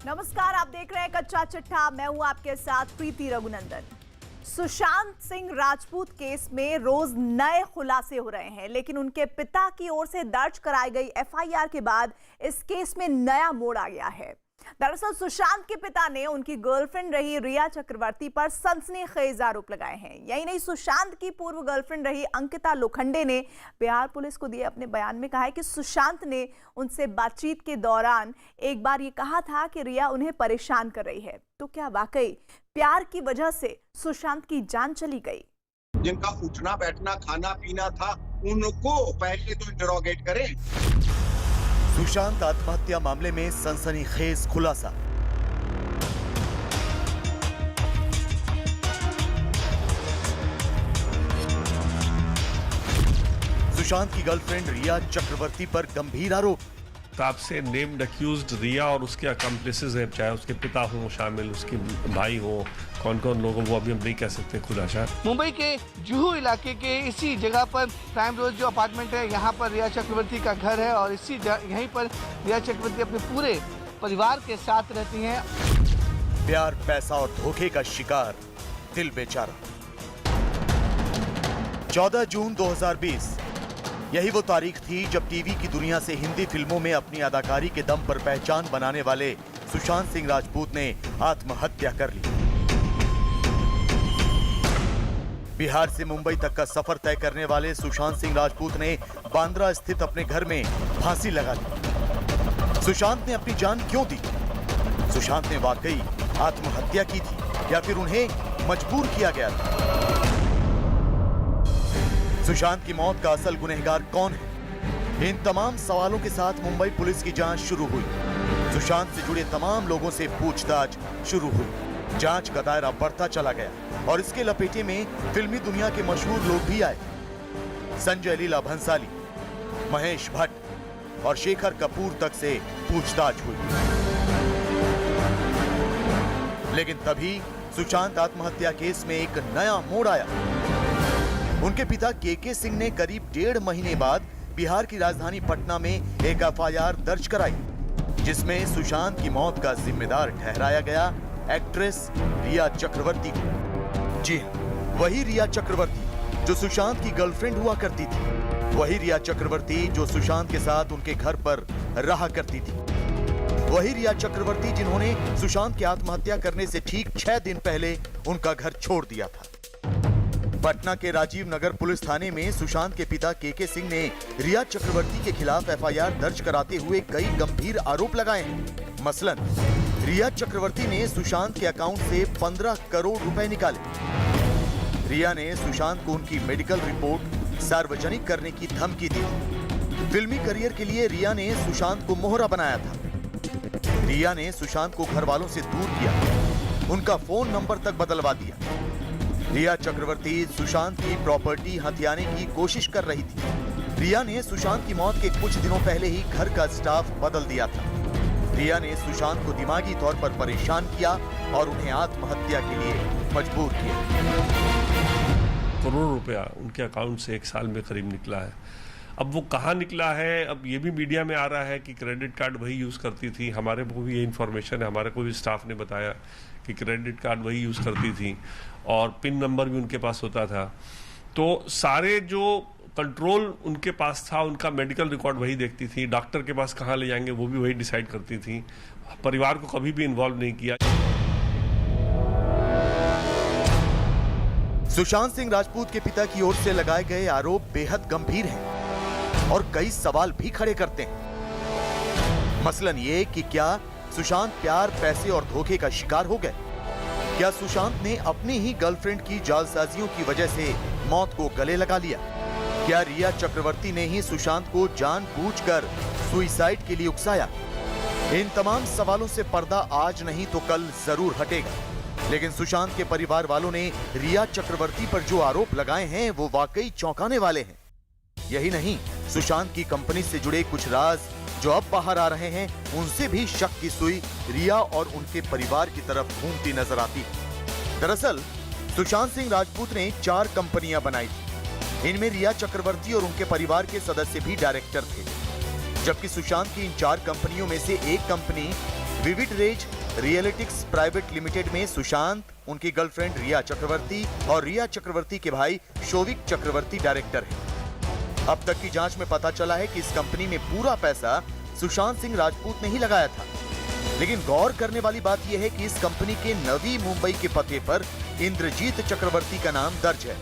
नमस्कार, आप देख रहे हैं कच्चा चिट्ठा। मैं हूं आपके साथ प्रीति रघुनंदन। सुशांत सिंह राजपूत केस में रोज नए खुलासे हो रहे हैं, लेकिन उनके पिता की ओर से दर्ज कराई गई एफआईआर के बाद इस केस में नया मोड़ आ गया है। दरअसल सुशांत के पिता ने उनकी गर्लफ्रेंड रही रिया चक्रवर्ती पर सनसनीखेज आरोप लगाए हैं। यही नहीं, सुशांत की पूर्व गर्लफ्रेंड रही अंकिता लोखंडे ने बिहार पुलिस को दिए अपने बयान में कहा है कि सुशांत ने उनसे बातचीत के दौरान एक बार ये कहा था कि रिया उन्हें परेशान कर रही है। तो क्या वाकई प्यार की वजह से सुशांत की जान चली गई? जिनका उठना बैठना खाना पीना था उनको पहले तो इंटरोगेट करें। सुशांत आत्महत्या मामले में सनसनीखेज खुलासा। सुशांत की गर्लफ्रेंड रिया चक्रवर्ती पर गंभीर आरोप। तब से नेम्ड अक्यूज्ड रिया और उसके अकम्प्लिसेस हैं, चाहे उसके पिता हो शामिल, उसके भाई हो, कौन कौन लोग वो अभी हम नहीं कह सकते खुलासा। मुंबई के जुहू इलाके के इसी जगह पर प्राइम रोज जो अपार्टमेंट है, यहाँ पर रिया चक्रवर्ती का घर है और यहीं पर रिया चक्रवर्ती अपने पूरे परिवार के साथ रहती हैं। प्यार, पैसा और धोखे का शिकार, दिल बेचारा। 14 जून 2020 यही वो तारीख थी जब टीवी की दुनिया से हिंदी फिल्मों में अपनी अदाकारी के दम पर पहचान बनाने वाले सुशांत सिंह राजपूत ने आत्महत्या कर ली। बिहार से मुंबई तक का सफर तय करने वाले सुशांत सिंह राजपूत ने बांद्रा स्थित अपने घर में फांसी लगा ली। सुशांत ने अपनी जान क्यों दी? सुशांत ने वाकई आत्महत्या की थी या फिर उन्हें मजबूर किया गया था? सुशांत की मौत का असल गुनहगार कौन है? इन तमाम सवालों के साथ मुंबई पुलिस की जांच शुरू हुई। सुशांत से जुड़े तमाम लोगों से पूछताछ शुरू हुई। जांच का दायरा बढ़ता चला गया और इसके लपेटे में फिल्मी दुनिया के मशहूर लोग भी आए। संजय लीला भंसाली, महेश भट्ट और शेखर कपूर तक से पूछताछ हुई। लेकिन तभी सुशांत आत्महत्या केस में एक नया मोड़ आया। उनके पिता के सिंह ने करीब 1.5 महीने बाद बिहार की राजधानी पटना में एक एफआईआर दर्ज कराई, जिसमें सुशांत की मौत का जिम्मेदार ठहराया गया एक्ट्रेस रिया चक्रवर्ती को। जी, वही रिया चक्रवर्ती जो सुशांत की गर्लफ्रेंड हुआ करती थी, वही रिया चक्रवर्ती जो सुशांत के साथ उनके घर पर रहा करती थी, वही रिया चक्रवर्ती जिन्होंने सुशांत की आत्महत्या करने से ठीक 6 दिन पहले उनका घर छोड़ दिया था। पटना के राजीव नगर पुलिस थाने में सुशांत के पिता के सिंह ने रिया चक्रवर्ती के खिलाफ एफआईआर दर्ज कराते हुए कई गंभीर आरोप लगाए हैं। मसलन, रिया चक्रवर्ती ने सुशांत के अकाउंट से 15 करोड़ रुपए निकाले। रिया ने सुशांत को उनकी मेडिकल रिपोर्ट सार्वजनिक करने की धमकी दी। फिल्मी करियर के लिए रिया ने सुशांत को मोहरा बनाया था। रिया ने सुशांत को घर वालों से दूर किया, उनका फोन नंबर तक बदलवा दिया। रिया चक्रवर्ती सुशांत की प्रॉपर्टी हथियाने की कोशिश कर रही थी। रिया ने सुशांत की मौत के कुछ दिनों पहले ही घर का स्टाफ बदल दिया था। रिया ने सुशांत को दिमागी तौर पर परेशान किया और उन्हें आत्महत्या के लिए मजबूर किया। करोड़ रुपया उनके अकाउंट से 1 साल में करीब निकला है। अब वो कहाँ निकला है, अब ये भी मीडिया में आ रहा है कि क्रेडिट कार्ड वही यूज़ करती थी। हमारे को भी ये इन्फॉर्मेशन है, हमारे को भी स्टाफ ने बताया कि क्रेडिट कार्ड वही यूज़ करती थी और पिन नंबर भी उनके पास होता था। तो सारे जो कंट्रोल उनके पास था, उनका मेडिकल रिकॉर्ड वही देखती थी, डॉक्टर के पास कहाँ ले जाएंगे वो भी वही डिसाइड करती थी। परिवार को कभी भी इन्वॉल्व नहीं किया। सुशांत सिंह राजपूत के पिता की ओर से लगाए गए आरोप बेहद गंभीर हैं और कई सवाल भी खड़े करते हैं। मसलन ये कि क्या सुशांत प्यार, पैसे और धोखे का शिकार हो गए? क्या सुशांत ने अपनी ही गर्लफ्रेंड की जालसाजियों की वजह से मौत को गले लगा लिया? क्या रिया चक्रवर्ती ने ही सुशांत को जानबूझकर सुसाइड के लिए उकसाया? इन तमाम सवालों से पर्दा आज नहीं तो कल जरूर हटेगा। लेकिन सुशांत के परिवार वालों ने रिया चक्रवर्ती पर जो आरोप लगाए हैं वो वाकई चौंकाने वाले हैं। यही नहीं, सुशांत की कंपनी से जुड़े कुछ राज जो अब बाहर आ रहे हैं, उनसे भी शक की सुई रिया और उनके परिवार की तरफ घूमती नजर आती है। दरअसल सुशांत सिंह राजपूत ने 4 कंपनियां बनाई थी। इनमें रिया चक्रवर्ती और उनके परिवार के सदस्य भी डायरेक्टर थे, जबकि सुशांत की इन 4 कंपनियों में से एक company Vivid Rays Realitics private limited में सुशांत, उनकी गर्लफ्रेंड रिया चक्रवर्ती और रिया चक्रवर्ती के भाई शोविक चक्रवर्ती डायरेक्टर हैं। अब तक की जांच में पता चला है कि इस कंपनी में पूरा पैसा सुशांत सिंह राजपूत ने ही लगाया था। लेकिन गौर करने वाली बात यह है कि इस कंपनी के नवी मुंबई के पते पर इंद्रजीत चक्रवर्ती का नाम दर्ज है।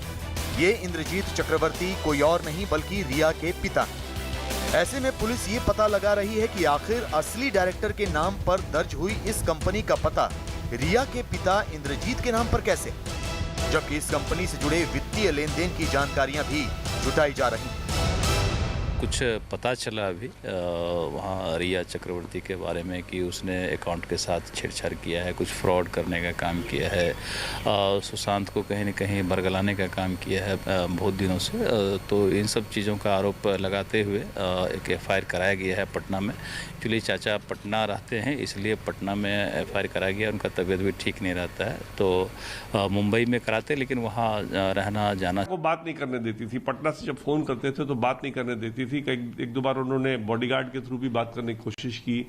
ये इंद्रजीत चक्रवर्ती कोई और नहीं बल्कि रिया के पिता हैं। ऐसे में पुलिस ये पता लगा रही है कि आखिर असली डायरेक्टर के नाम पर दर्ज हुई इस कंपनी का पता रिया के पिता इंद्रजीत के नाम पर कैसे, जबकि इस कंपनी से जुड़े वित्तीय लेन देन की जानकारियां भी जुटाई जा रही हैं। कुछ पता चला अभी वहाँ रिया चक्रवर्ती के बारे में कि उसने अकाउंट के साथ छेड़छाड़ किया है, कुछ फ्रॉड करने का काम किया है, सुशांत को कहीं न कहीं बरगलाने का काम किया है बहुत दिनों से। तो इन सब चीज़ों का आरोप लगाते हुए एक एफआईआर कराया गया है पटना में। एक्चुअली चाचा पटना रहते हैं, इसलिए पटना में एफआईआर कराया गया। उनका तबीयत भी ठीक नहीं रहता है, तो मुंबई में कराते, लेकिन वहाँ रहना जाना वो बात नहीं करने देती थी। पटना से जब फोन करते थे तो बात नहीं करने देती थी। एक दो बार उन्होंने बॉडीगार्ड के थ्रू भी बात करने की कोशिश की,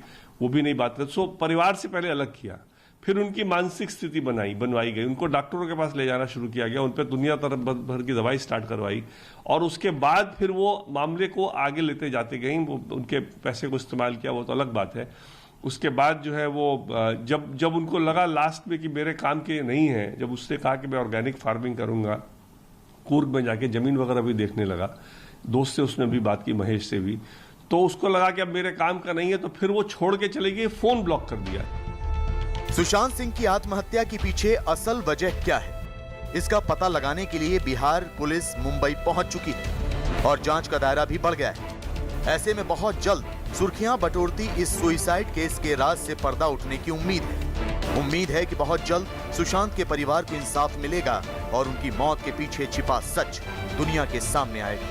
वो भी नहीं बात करते। सो परिवार से पहले अलग किया, फिर उनकी मानसिक स्थिति बनवाई गई, उनको डॉक्टरों के पास ले जाना शुरू किया गया, उन पर दुनिया तरफ भर की दवाई स्टार्ट करवाई, और उसके बाद फिर वो मामले को आगे लेते जाते गए। वो उनके पैसे को इस्तेमाल किया, वो तो अलग बात है। उसके बाद जो है वो जब उनको लगा लास्ट में कि मेरे काम के नहीं है, जब उसने कहा कि मैं ऑर्गेनिक फार्मिंग करूंगा, कूर्ग में जाके जमीन वगैरह भी देखने लगा, दोस्त से उसने भी बात की, महेश से भी, तो उसको लगा कि अब मेरे काम का नहीं है, तो फिर वो छोड़ के चले गए, फोन ब्लॉक कर दिया। सुशांत सिंह की आत्महत्या के पीछे असल वजह क्या है, इसका पता लगाने के लिए बिहार पुलिस मुंबई पहुंच चुकी है और जांच का दायरा भी बढ़ गया है। ऐसे में बहुत जल्द सुर्खियां बटोरती इस सुसाइड केस के राज से पर्दा उठने की उम्मीद है कि बहुत जल्द सुशांत के परिवार को इंसाफ मिलेगा और उनकी मौत के पीछे छिपा सच दुनिया के सामने आएगा।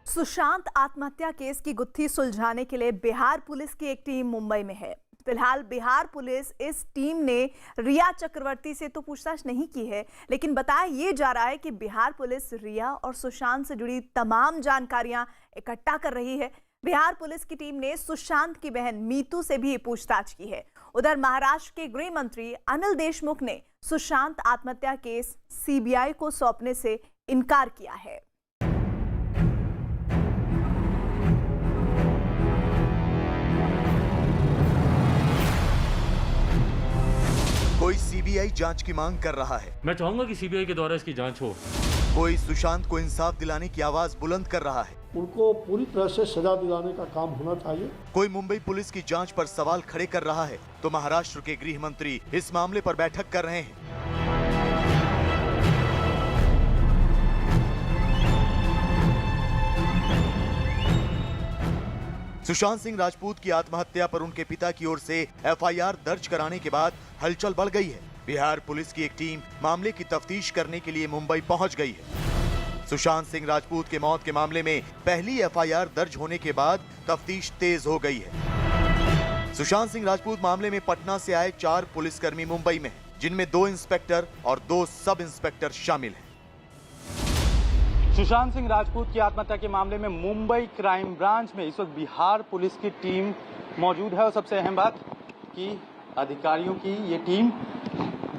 सुशांत आत्महत्या केस की गुत्थी सुलझाने के लिए बिहार पुलिस की एक टीम मुंबई में है। फिलहाल बिहार पुलिस इस टीम ने रिया चक्रवर्ती से तो पूछताछ नहीं की है, लेकिन बताया ये जा रहा है कि बिहार पुलिस रिया और सुशांत से जुड़ी तमाम जानकारियां इकट्ठा कर रही है। बिहार पुलिस की टीम ने सुशांत की बहन मीतू से भी पूछताछ की है। उधर महाराष्ट्र के गृह मंत्री अनिल देशमुख ने सुशांत आत्महत्या केस सीबीआई को सौंपने से इनकार किया है। कोई सीबीआई जांच की मांग कर रहा है। मैं चाहूंगा कि सीबीआई के द्वारा इसकी जांच हो। कोई सुशांत को इंसाफ दिलाने की आवाज बुलंद कर रहा है। उनको पूरी तरह से सजा दिलाने का काम होना चाहिए। कोई मुंबई पुलिस की जांच पर सवाल खड़े कर रहा है, तो महाराष्ट्र के गृह मंत्री इस मामले पर बैठक कर रहे हैं। सुशांत सिंह राजपूत की आत्महत्या पर उनके पिता की ओर से एफआईआर दर्ज कराने के बाद हलचल बढ़ गई है। बिहार पुलिस की एक टीम मामले की तफ्तीश करने के लिए मुंबई पहुंच गई है। सुशांत सिंह राजपूत के मौत के मामले में पहली एफआईआर दर्ज होने के बाद तफ्तीश तेज हो गई है। सुशांत सिंह राजपूत मामले में पटना से आए 4 पुलिसकर्मी मुंबई में, जिनमें 2 इंस्पेक्टर और 2 सब इंस्पेक्टर शामिल हैं। सुशांत सिंह राजपूत की आत्महत्या के मामले में मुंबई क्राइम ब्रांच में इस वक्त बिहार पुलिस की टीम मौजूद है। और सबसे अहम बात कि अधिकारियों की ये टीम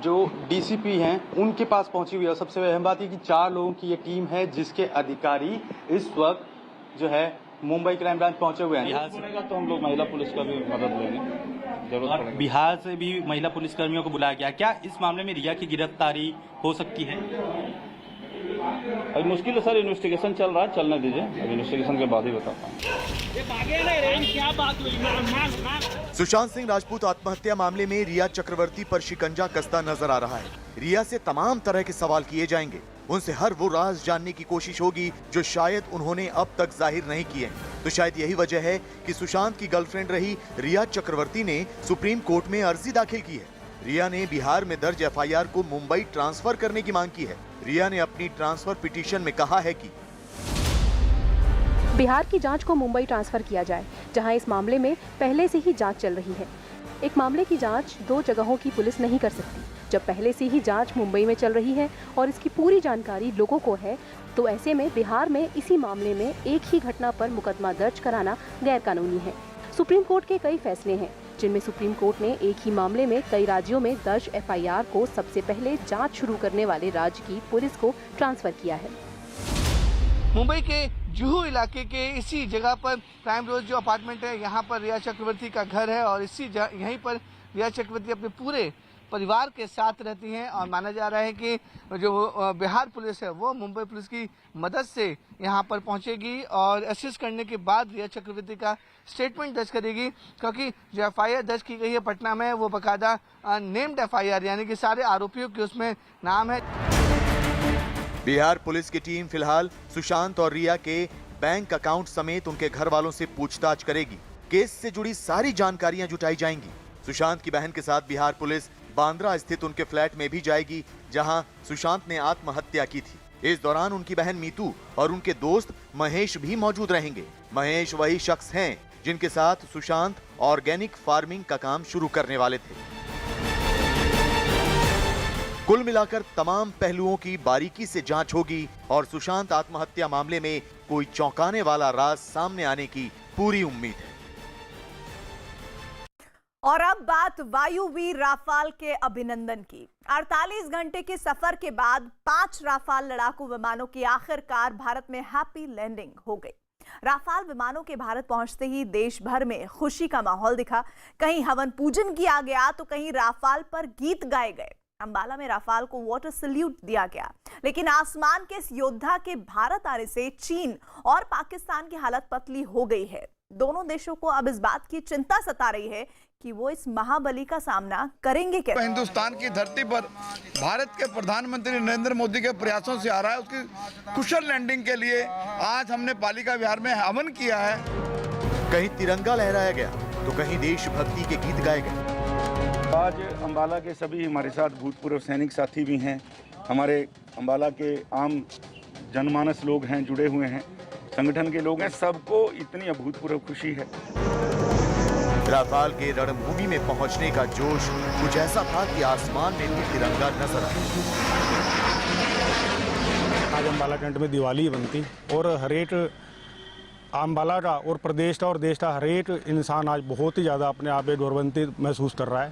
जो डीसीपी हैं उनके पास पहुंची हुई है। सबसे अहम बात ये कि 4 लोगों की ये टीम है जिसके अधिकारी इस वक्त जो है मुंबई क्राइम ब्रांच पहुंचे हुए हैं। बिहार से तो हम लोग महिला पुलिस का भी मदद लेंगे, और बिहार से भी महिला पुलिसकर्मियों को बुलाया गया। क्या इस मामले में रिया की गिरफ्तारी हो सकती है? अभी मुश्किल है सर, इन्वेस्टिगेशन चल रहा है, चलने दीजिए, अभी इन्वेस्टिगेशन के बाद ही बताता हूँ। सुशांत सिंह राजपूत आत्महत्या मामले में रिया चक्रवर्ती पर शिकंजा कसता नजर आ रहा है। रिया से तमाम तरह के सवाल किए जाएंगे, उनसे हर वो राज जानने की कोशिश होगी जो शायद उन्होंने अब तक जाहिर नहीं किए हैं। तो शायद यही वजह है कि सुशांत की गर्लफ्रेंड रही रिया चक्रवर्ती ने सुप्रीम कोर्ट में अर्जी दाखिल की है। रिया ने बिहार में दर्ज एफआईआर को मुंबई ट्रांसफर करने की मांग की है। रिया ने अपनी ट्रांसफर पिटीशन में कहा है कि बिहार की जांच को मुंबई ट्रांसफर किया जाए, जहां इस मामले में पहले से ही जांच चल रही है। एक मामले की जांच 2 जगहों की पुलिस नहीं कर सकती। जब पहले से ही जांच मुंबई में चल रही है और इसकी पूरी जानकारी लोगों को है, तो ऐसे में बिहार में इसी मामले में एक ही घटना पर मुकदमा दर्ज कराना गैर कानूनी है। सुप्रीम कोर्ट के कई फैसले हैं, जिनमें सुप्रीम कोर्ट ने एक ही मामले में कई राज्यों में दर्ज एफआईआर को सबसे पहले जांच शुरू करने वाले राज्य की पुलिस को ट्रांसफर किया है। मुंबई के जुहू इलाके के इसी जगह पर प्राइम रोज जो अपार्टमेंट है, यहाँ पर रिया चक्रवर्ती का घर है और यहीं पर रिया चक्रवर्ती अपने पूरे परिवार के साथ रहती हैं और माना जा रहा है कि जो बिहार पुलिस है वो मुंबई पुलिस की मदद से यहाँ पर पहुँचेगी और असिस्ट करने के बाद रिया चक्रवर्ती का स्टेटमेंट दर्ज करेगी, क्योंकि जो एफआईआर दर्ज की गई है पटना में वो बाकायदा नेम्ड एफआईआर, यानी कि सारे आरोपियों के उसमें नाम है। बिहार पुलिस की टीम फिलहाल सुशांत और रिया के बैंक अकाउंट समेत उनके घर वालों से पूछताछ करेगी। केस से जुड़ी सारी जानकारियां जुटाई जाएंगी। सुशांत की बहन के साथ बिहार पुलिस बांद्रा स्थित उनके फ्लैट में भी जाएगी, जहां सुशांत ने आत्महत्या की थी। इस दौरान उनकी बहन मीतू और उनके दोस्त महेश भी मौजूद रहेंगे। महेश वही शख्स हैं जिनके साथ सुशांत ऑर्गेनिक फार्मिंग का काम शुरू करने वाले थे। कुल मिलाकर तमाम पहलुओं की बारीकी से जांच होगी और सुशांत आत्महत्या मामले में कोई चौंकाने वाला राज सामने आने की पूरी उम्मीद है। और अब बात वायुवीर राफाल के अभिनंदन की। 48 घंटे के सफर के बाद 5 राफाल लड़ाकू विमानों की आखिरकार भारत में हैप्पी लैंडिंग हो गई। राफाल विमानों के भारत पहुंचते ही देश भर में खुशी का माहौल दिखा। कहीं हवन पूजन किया गया तो कहीं राफाल पर गीत गाए गए। अंबाला में राफाल को वाटर सल्यूट दिया गया। लेकिन आसमान के इस योद्धा के भारत आने से चीन और पाकिस्तान की हालत पतली हो गई है। दोनों देशों को अब इस बात की चिंता सता रही है कि वो इस महाबली का सामना करेंगे कैसे। हिंदुस्तान की धरती पर भारत के प्रधानमंत्री नरेंद्र मोदी के प्रयासों से आ रहा है, उसकी कुशल लैंडिंग के लिए आज हमने पालिका विहार में हवन किया है। कहीं तिरंगा लहराया गया तो कहीं देशभक्ति के गीत गाए गए। आज अंबाला के सभी हमारे साथ भूतपूर्व सैनिक साथी भी हैं, हमारे अंबाला के आम जनमानस लोग हैं, जुड़े हुए हैं, संगठन के लोग हैं, सबको इतनी अभूतपूर्व खुशी है। राफाल के रणभूमि में पहुंचने का जोश कुछ ऐसा था कि आसमान में भी तिरंगा नजर आया। आज अंबाला कैंट में दिवाली बनती और हर एक अंबाला का और प्रदेश का और देश का हर एक इंसान आज बहुत ही ज्यादा अपने आप में गौरवान्वित महसूस कर रहा है।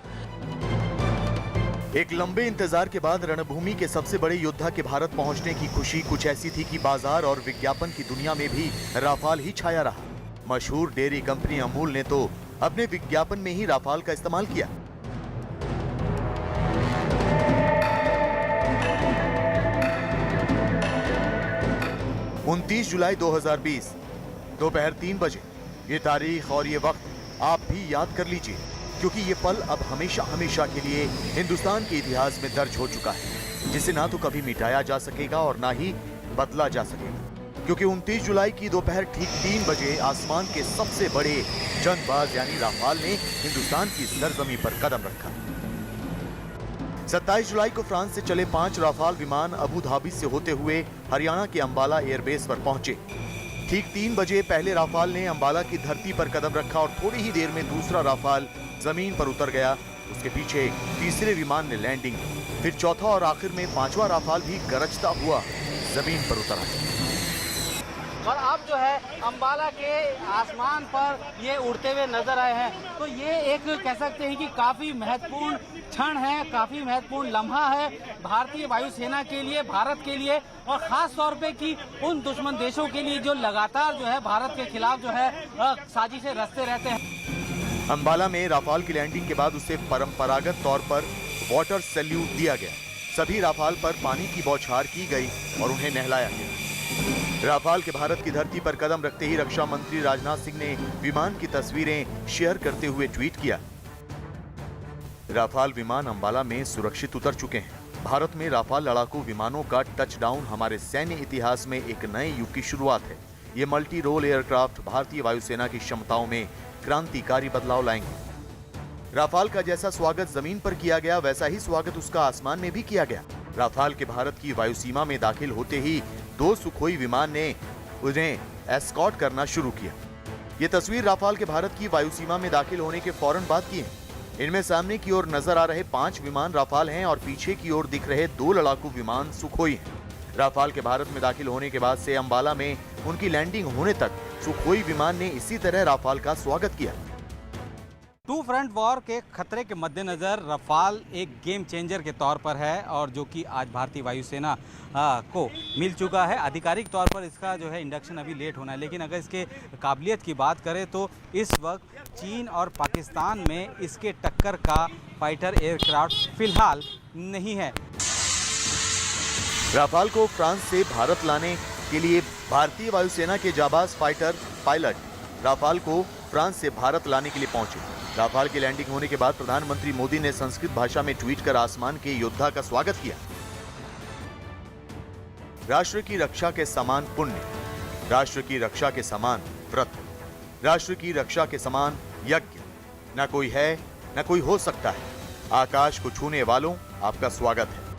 एक लंबे इंतजार के बाद रणभूमि के सबसे बड़े योद्धा के भारत पहुंचने की खुशी कुछ ऐसी थी कि बाजार और विज्ञापन की दुनिया में भी राफाल ही छाया रहा। मशहूर डेयरी कंपनी अमूल ने तो अपने विज्ञापन में ही राफाल का इस्तेमाल किया। उनतीस जुलाई 2020 दोपहर 3 बजे। ये तारीख और ये वक्त आप भी याद कर लीजिए, क्योंकि ये पल अब हमेशा हमेशा के लिए हिंदुस्तान के इतिहास में दर्ज हो चुका है, जिसे ना तो कभी मिटाया जा सकेगा और ना ही बदला जा सकेगा। क्योंकि 29 जुलाई की दोपहर ठीक 3 बजे आसमान के सबसे बड़े जंगबाज यानी राफाल ने हिंदुस्तान की सरजमी पर कदम रखा। 27 जुलाई को फ्रांस से चले 5 राफाल विमान अबू धाबी से होते हुए हरियाणा के अंबाला एयरबेस पर पहुंचे। ठीक 3 बजे पहले राफाल ने अंबाला की धरती पर कदम रखा और थोड़ी ही देर में दूसरा राफाल जमीन पर उतर गया। उसके पीछे तीसरे विमान ने लैंडिंग, फिर चौथा और आखिर में 5वां राफाल भी गरजता हुआ जमीन पर उतरा। और अब जो है अंबाला के आसमान पर ये उड़ते हुए नजर आए हैं, तो ये एक कह सकते हैं कि काफी महत्वपूर्ण क्षण है, काफी महत्वपूर्ण लम्हा है भारतीय वायुसेना के लिए, भारत के लिए, और खास तौर पे कि उन दुश्मन देशों के लिए जो लगातार जो है भारत के खिलाफ जो है साजिशें रचते रहते हैं। अंबाला में राफाल की लैंडिंग के बाद उसे परंपरागत तौर पर वाटर सैल्यूट दिया गया। सभी राफाल पर पानी की बौछार की गई और उन्हें नहलाया गया। राफाल के भारत की धरती पर कदम रखते ही रक्षा मंत्री राजनाथ सिंह ने विमान की तस्वीरें शेयर करते हुए ट्वीट किया। राफाल विमान अंबाला में सुरक्षित उतर चुके हैं। भारत में राफाल लड़ाकू विमानों का टचडाउन हमारे सैन्य इतिहास में एक नए युग की शुरुआत है। ये मल्टी रोल एयरक्राफ्ट भारतीय वायुसेना की क्षमताओं में क्रांतिकारी बदलाव लाएंगे। राफाल का जैसा स्वागत जमीन पर किया गया, वैसा ही स्वागत उसका आसमान में भी किया गया। राफाल के भारत की वायुसीमा में दाखिल होते ही 2 सुखोई विमान ने उन्हें एस्कॉर्ट करना शुरू किया। ये तस्वीर राफाल के भारत की वायुसीमा में दाखिल होने के फौरन बाद की है। इनमें सामने की ओर नजर आ रहे 5 विमान राफाल हैं और पीछे की ओर दिख रहे 2 लड़ाकू विमान सुखोई हैं। राफाल के भारत में दाखिल होने के बाद से अंबाला में उनकी लैंडिंग होने तक सुखोई विमान ने इसी तरह राफाल का स्वागत किया। टू फ्रंट वॉर के खतरे के मद्देनज़र रफाल एक गेम चेंजर के तौर पर है और जो कि आज भारतीय वायुसेना को मिल चुका है। आधिकारिक तौर पर इसका जो है इंडक्शन अभी लेट होना है, लेकिन अगर इसके काबिलियत की बात करें तो इस वक्त चीन और पाकिस्तान में इसके टक्कर का फाइटर एयरक्राफ्ट फिलहाल नहीं है। राफाल को फ्रांस से भारत लाने के लिए भारतीय वायुसेना के जाबाज फाइटर पायलट राफाल को फ्रांस से भारत लाने के लिए पहुंचे। राफाल की लैंडिंग होने के बाद प्रधानमंत्री मोदी ने संस्कृत भाषा में ट्वीट कर आसमान के योद्धा का स्वागत किया। राष्ट्र की रक्षा के समान पुण्य, राष्ट्र की रक्षा के समान व्रत, राष्ट्र की रक्षा के समान यज्ञ न कोई है न कोई हो सकता है। आकाश को छूने वालों, आपका स्वागत है।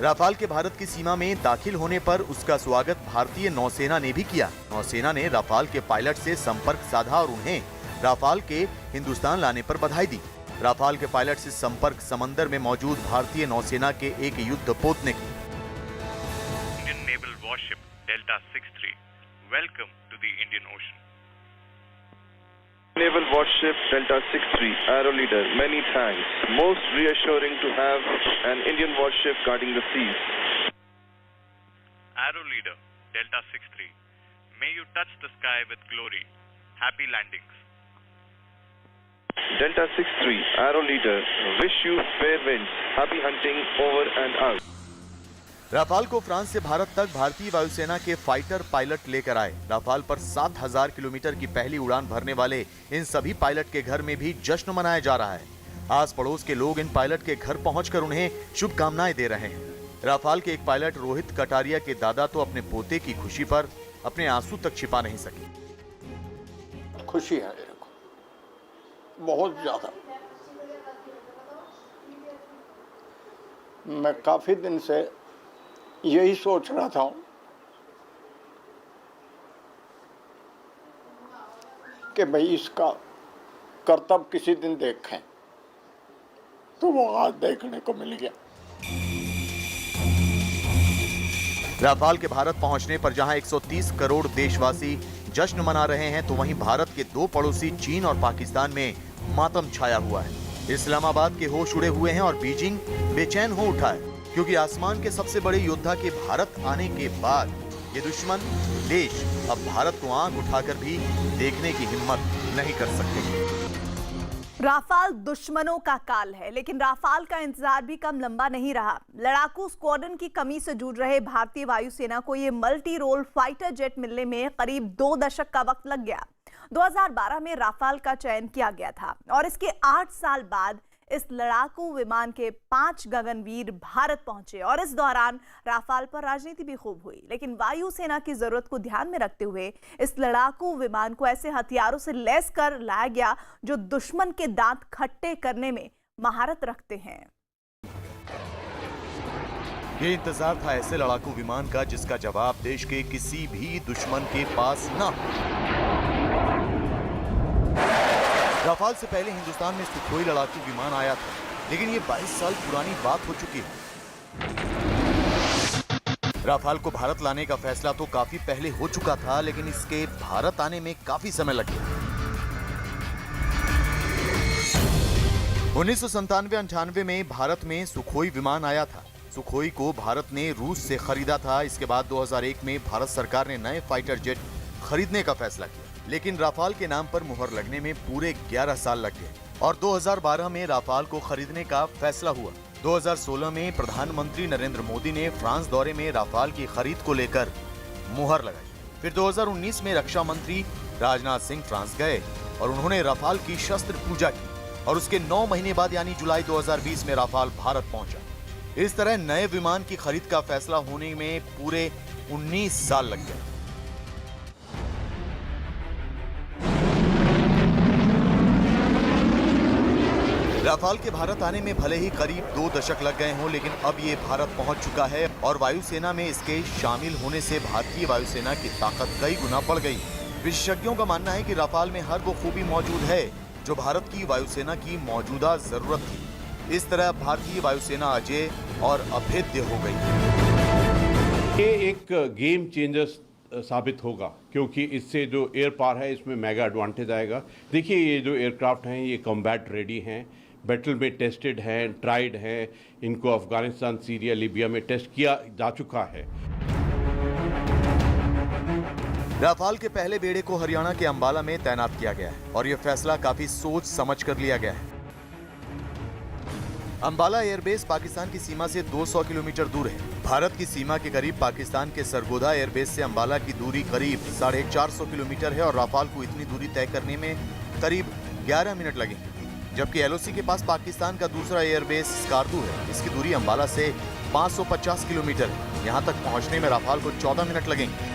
राफाल के भारत की सीमा में दाखिल होने पर उसका स्वागत भारतीय नौसेना ने भी किया। नौसेना ने राफाल के पायलट से संपर्क साधा और उन्हें राफाल के हिंदुस्तान लाने पर बधाई दी। राफाल के पायलट से संपर्क समंदर में मौजूद भारतीय नौसेना के एक युद्धपोत ने की। Indian Naval Warship Delta 63, welcome to the Indian Ocean. Naval Warship Delta 63, Arrow Leader, many thanks. Most reassuring to have an Indian warship guarding the seas. Arrow Leader Delta 63, may you touch the sky with glory. Happy landings. Delta 63, Arrow Leader, wish you fair winds. Happy hunting, over and out. Rafale को France से भारत तक भारतीय वायुसेना के fighter pilot लेकर आए। Rafale पर 7000 kilometre की पहली उड़ान भरने वाले इन सभी पायलट के घर में भी जश्न मनाया जा रहा है। आस पड़ोस के लोग इन पायलट के घर पहुंचकर उन्हें शुभकामनाएं दे रहे हैं। राफाल के एक पायलट रोहित कटारिया के दादा तो अपने पोते की खुशी पर अपने आंसू तक छिपा नहीं सके। खुशी है मेरे को, बहुत ज्यादा। मैं काफी दिन से यही सोच रहा था कि भाई इसका करतब किसी दिन देखें, तो वो आज देखने को मिल गया। राफाल के भारत पहुंचने पर जहां 130 करोड़ देशवासी जश्न मना रहे हैं, तो वहीं भारत के दो पड़ोसी चीन और पाकिस्तान में मातम छाया हुआ है। इस्लामाबाद के होश उड़े हुए हैं और बीजिंग बेचैन हो उठा है, क्योंकि आसमान के सबसे बड़े योद्धा के भारत आने के बाद ये दुश्मन देश अब भारत को आंख उठाकर भी देखने की हिम्मत नहीं कर सकते। राफाल दुश्मनों का काल है, लेकिन राफाल का इंतजार भी कम लंबा नहीं रहा। लड़ाकू स्क्वाड्रन की कमी से जूझ रहे भारतीय वायुसेना को ये मल्टी रोल फाइटर जेट मिलने में करीब 2 दशक का वक्त लग गया। 2012 में राफाल का चयन किया गया था और इसके 8 साल बाद इस लड़ाकू विमान के 5 गगनवीर भारत पहुंचे और इस दौरान राफाल पर राजनीति भी खूब हुई। लेकिन वायुसेना की जरूरत को ध्यान में रखते हुए इस लड़ाकू विमान को ऐसे हथियारों से लैस कर लाया गया जो दुश्मन के दांत खट्टे करने में महारत रखते हैं। ये इंतजार था ऐसे लड़ाकू विमान का जिसका जवाब देश के किसी भी दुश्मन के पास न हो। राफाल से पहले हिंदुस्तान में सुखोई लड़ाकू विमान आया था, लेकिन ये 22 साल पुरानी बात हो चुकी है। राफाल को भारत लाने का फैसला तो काफी पहले हो चुका था, लेकिन इसके भारत आने में काफी समय लग गया। 1997-98 में भारत में सुखोई विमान आया था। सुखोई को भारत ने रूस से खरीदा था। इसके बाद 2001 में भारत सरकार ने नए फाइटर जेट खरीदने का फैसला किया, लेकिन राफाल के नाम पर मुहर लगने में पूरे 11 साल लग गए और 2012 में राफाल को खरीदने का फैसला हुआ। 2016 में प्रधानमंत्री नरेंद्र मोदी ने फ्रांस दौरे में राफाल की खरीद को लेकर मुहर लगाई। फिर 2019 में रक्षा मंत्री राजनाथ सिंह फ्रांस गए और उन्होंने राफाल की शस्त्र पूजा की और उसके 9 महीने बाद यानी जुलाई 2020 में राफाल भारत पहुंचा। इस तरह नए विमान की खरीद का फैसला होने में पूरे 19 साल लग गए। राफाल के भारत आने में भले ही करीब 2 दशक लग गए हों, लेकिन अब ये भारत पहुंच चुका है और वायुसेना में इसके शामिल होने से भारतीय वायुसेना की ताकत कई गुना बढ़ गई। विशेषज्ञों का मानना है कि राफाल में हर वो खूबी मौजूद है जो भारत की वायुसेना की मौजूदा जरूरत थी। इस तरह भारतीय वायुसेना अजेय और अभेद्य हो गई। ये एक गेम चेंजर साबित होगा, क्योंकि इससे जो एयर पावर है इसमें मेगा एडवांटेज आएगा। देखिए ये जो एयरक्राफ्ट हैं ये कॉम्बैट रेडी हैं, बैटल में टेस्टेड हैं, ट्राइड हैं, इनको अफगानिस्तान, सीरिया, लीबिया में टेस्ट किया जा चुका है। राफाल के पहले बेड़े को हरियाणा के अंबाला में तैनात किया गया है और यह फैसला काफी सोच समझ कर लिया गया है। अंबाला एयरबेस पाकिस्तान की सीमा से 200 किलोमीटर दूर है। भारत की सीमा के करीब पाकिस्तान के सरगोधा एयरबेस से अंबाला की दूरी करीब 450 किलोमीटर है और राफाल को इतनी दूरी तय करने में करीब 11 मिनट लगेंगे। जबकि एलओसी के पास पाकिस्तान का दूसरा एयरबेस स्कार्दू है। इसकी दूरी अंबाला से 550 किलोमीटर है। यहाँ तक पहुँचने में राफाल को 14 मिनट लगेंगे।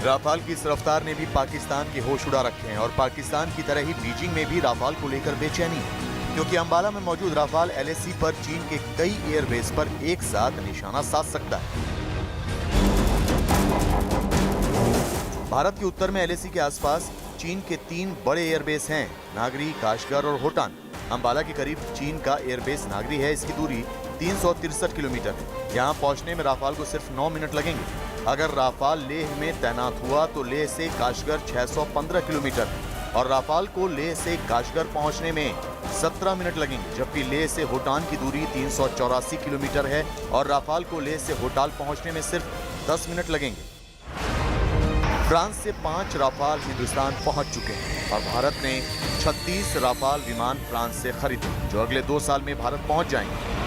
राफाल की इस रफ्तार ने भी पाकिस्तान के होश उड़ा रखे हैं और पाकिस्तान की तरह ही बीजिंग में भी राफाल को लेकर बेचैनी है, क्योंकि अंबाला में मौजूद राफाल एलएसी पर चीन के कई एयरबेस पर एक साथ निशाना साध सकता है। भारत के उत्तर में एलएसी के आसपास चीन के 3 बड़े एयरबेस हैं, नागरी, काशगर और होटान। अंबाला के करीब चीन का एयरबेस नागरी है। इसकी दूरी 363 किलोमीटर है। यहाँ पहुँचने में राफाल को सिर्फ 9 मिनट लगेंगे। अगर राफाल लेह में तैनात हुआ तो लेह से काशगर 615 किलोमीटर और राफाल को लेह से काशगर पहुंचने में 17 मिनट लगेंगे, जबकि लेह से होटान की दूरी 384 किलोमीटर है और राफाल को लेह से होटाल पहुंचने में सिर्फ 10 मिनट लगेंगे। फ्रांस से 5 राफाल हिंदुस्तान पहुंच चुके हैं और भारत ने 36 राफाल विमान फ्रांस से खरीदे, जो अगले 2 साल में भारत पहुंच जाएंगे।